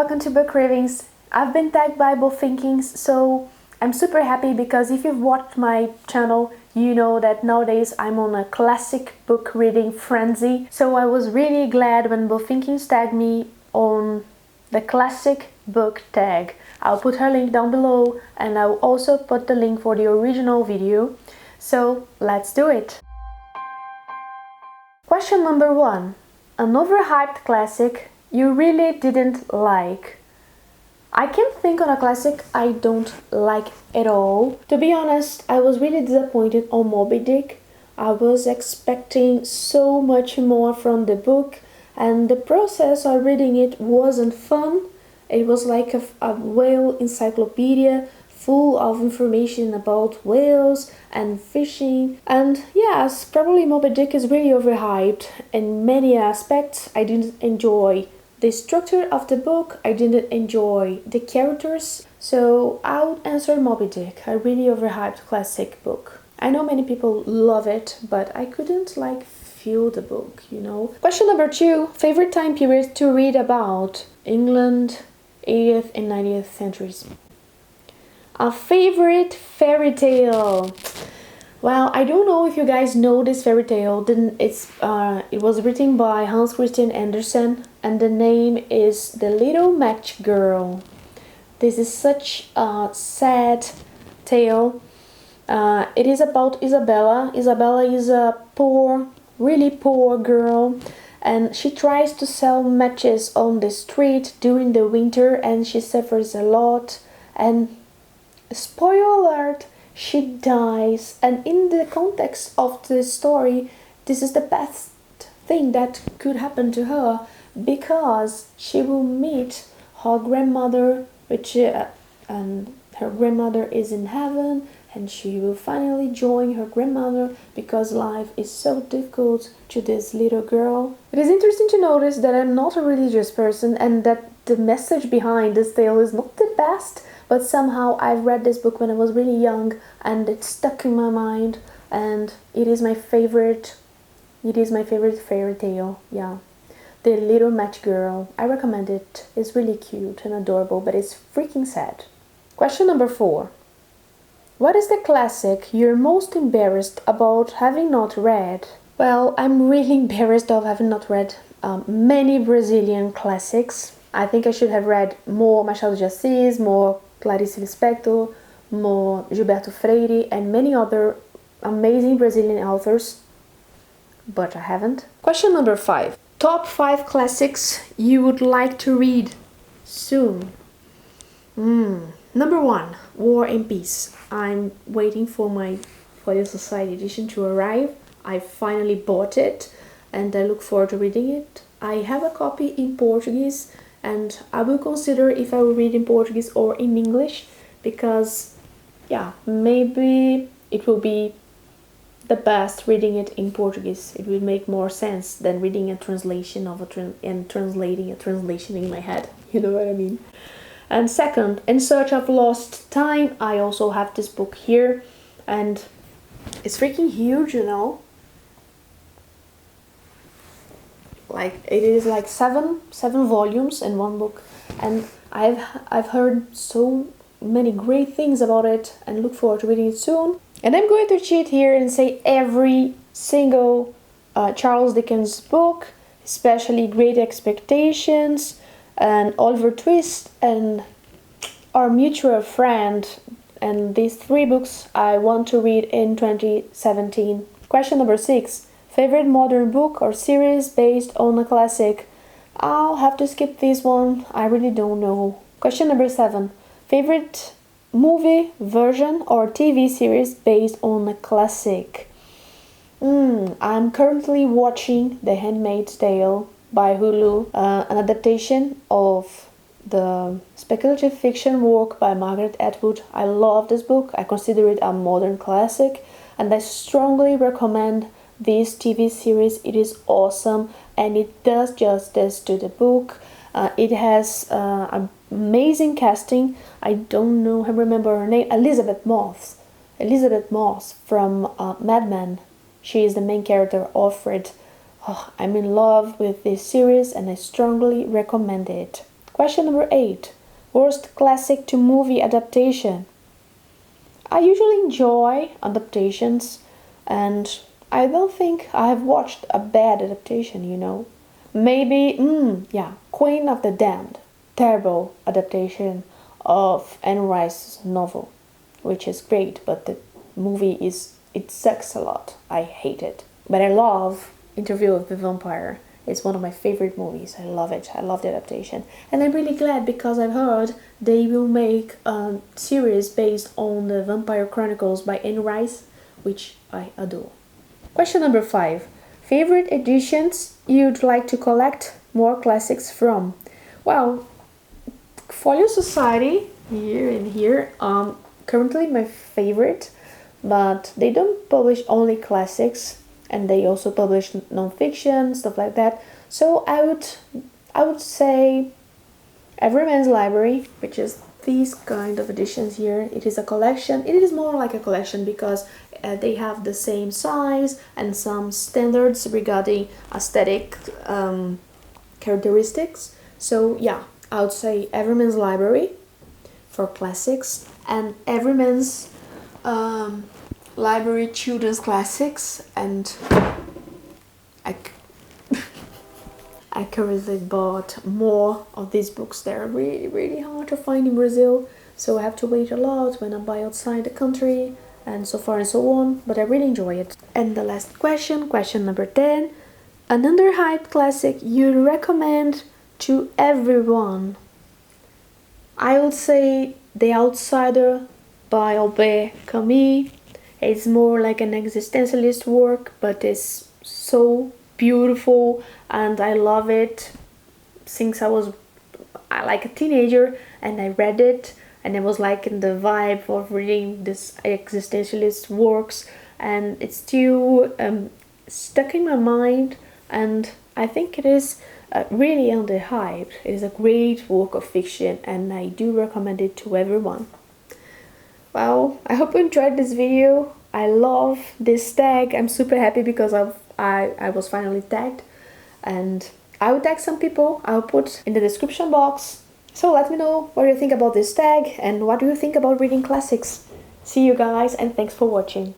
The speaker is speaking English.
welcome to BookCravings. I've been tagged by BookThinkings, so I'm super happy because if you've watched my channel, you know that nowadays I'm on a classic book reading frenzy. So I was really glad when BookThinkings tagged me on the classic book tag. I'll put her link down below and I'll also put the link for the original video. So let's do it. Question number 1. An overhyped classic you really didn't like. I can't think on a classic I don't like at all. To be honest, I was really disappointed on Moby Dick. I was expecting so much more from the book, and the process of reading it wasn't fun. It was like a whale encyclopedia full of information about whales and fishing. And yes, probably Moby Dick is really overhyped in many aspects. I didn't enjoy the structure of the book, I didn't enjoy the characters, so I would answer Moby Dick, a really overhyped classic book. I know many people love it, but I couldn't feel the book, you know. Question number 2, favorite time period to read about? England, 80th and 90th centuries. A favorite fairy tale. Well, I don't know if you guys know this fairy tale. It was written by Hans Christian Andersen, and the name is The Little Match Girl. This is such a sad tale. It is about Isabella. Isabella is a poor, really poor girl, and she tries to sell matches on the street during the winter, and she suffers a lot. And spoiler alert, she dies, and in the context of the story, this is the best thing that could happen to her, because she will meet her grandmother, and her grandmother is in heaven, and she will finally join her grandmother because life is so difficult to this little girl. It is interesting to notice that I'm not a religious person and that the message behind this tale is not the best. But somehow I've read this book when I was really young and it stuck in my mind, and it is my favorite fairy tale, yeah. The Little Match Girl. I recommend it. It's really cute and adorable, but it's freaking sad. Question number 4. What is the classic you're most embarrassed about having not read? Well, I'm really embarrassed of having not read many Brazilian classics. I think I should have read more Machado de Assis, more Clarice Lispector, more Gilberto Freire, and many other amazing Brazilian authors, but I haven't. Question number 5. Top 5 classics you would like to read soon. Number 1, War and Peace. I'm waiting for my Folio Society edition to arrive. I finally bought it and I look forward to reading it. I have a copy in Portuguese, and I will consider if I will read in Portuguese or in English, because maybe it will be the best reading it in Portuguese. It will make more sense than reading a translation and translating a translation in my head. You know what I mean? And second, In Search of Lost Time. I also have this book here, and it's freaking huge, you know. It is like seven volumes in one book, and I've heard so many great things about it and look forward to reading it soon. And I'm going to cheat here and say every single Charles Dickens book, especially Great Expectations and Oliver Twist and Our Mutual Friend, and these 3 books I want to read in 2017. Question number 6. Favorite modern book or series based on a classic? I'll have to skip this one. I really don't know. Question number 7. Favorite movie version or TV series based on a classic? I'm currently watching The Handmaid's Tale by Hulu, an adaptation of the speculative fiction work by Margaret Atwood. I love this book. I consider it a modern classic, and I strongly recommend this TV series. It is awesome and it does justice to the book. It has amazing casting. I remember her name. Elizabeth Moss from Mad Men. She is the main character, Alfred. I'm in love with this series and I strongly recommend it. Question number 8. Worst classic to movie adaptation. I usually enjoy adaptations, and I don't think I have watched a bad adaptation, you know. Maybe, Queen of the Damned. Terrible adaptation of Anne Rice's novel, which is great, but the movie it sucks a lot. I hate it. But I love Interview with the Vampire. It's one of my favorite movies. I love it. I love the adaptation. And I'm really glad because I've heard they will make a series based on the Vampire Chronicles by Anne Rice, which I adore. Question number 5. Favorite editions you'd like to collect more classics from? Well, Folio Society, here and here, currently my favorite, but they don't publish only classics, and they also publish non-fiction, stuff like that. So I would say Everyman's Library, which is these kind of editions here. It is a collection. It is more like a collection because they have the same size and some standards regarding aesthetic characteristics. So yeah, I would say Everyman's Library for classics and Everyman's Library Children's Classics, and I currently bought more of these books. They're really, really hard to find in Brazil, so I have to wait a lot when I buy outside the country, and so far and so on, but I really enjoy it. And the last question, question number 10. An underhyped classic you recommend to everyone? I would say The Outsider by Albert Camus. It's more like an existentialist work, but it's so beautiful and I love it since I was like a teenager, and I read it and I was like in the vibe of reading this existentialist works, and it's still stuck in my mind, and I think it is really underhyped. It is a great work of fiction and I do recommend it to everyone. Well, I hope you enjoyed this video. I love this tag. I'm super happy because I was finally tagged, and I will tag some people. I'll put in the description box. So let me know what you think about this tag and what do you think about reading classics. See you guys and thanks for watching.